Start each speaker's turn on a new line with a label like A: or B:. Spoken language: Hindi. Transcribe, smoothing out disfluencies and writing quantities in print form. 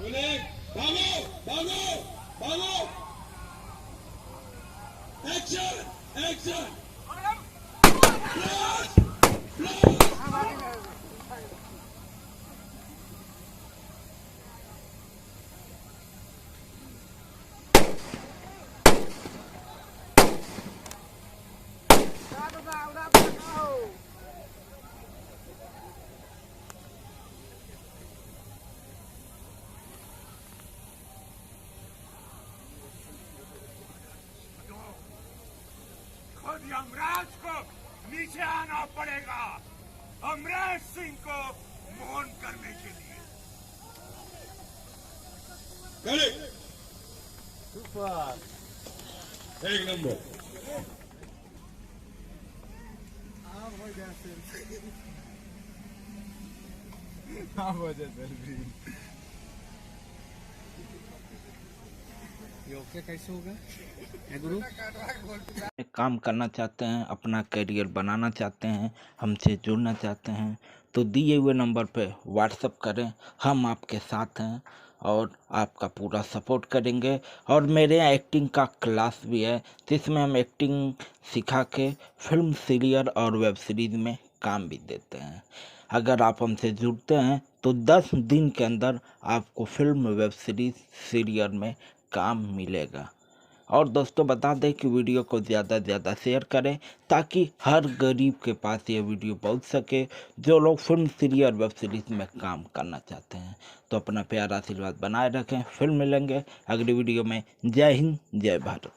A: भागो भागो भागो एक्शन एक्शन
B: यमराज को नीचे आना पड़ेगा अमरेश सिंह को मौन करने के लिए।
A: एक नंबर
C: कैसे होगा गुरु?
D: काम करना चाहते हैं, अपना करियर बनाना चाहते हैं, हमसे जुड़ना चाहते हैं तो दिए हुए नंबर पे व्हाट्सअप करें। हम आपके साथ हैं और आपका पूरा सपोर्ट करेंगे। और मेरे यहाँ एक्टिंग का क्लास भी है जिसमें हम एक्टिंग सिखा के फिल्म सीरियल और वेब सीरीज़ में काम भी देते हैं। अगर आप हमसे जुड़ते हैं तो 10 दिन के अंदर आपको फिल्म वेब सीरीज सीरियल में काम मिलेगा। और दोस्तों बता दें कि वीडियो को ज़्यादा से ज़्यादा शेयर करें ताकि हर गरीब के पास ये वीडियो पहुंच सके जो लोग फिल्म सीरियल वेब सीरीज़ में काम करना चाहते हैं। तो अपना प्यारा आशीर्वाद बनाए रखें। फिर मिलेंगे अगली वीडियो में। जय हिंद जय भारत।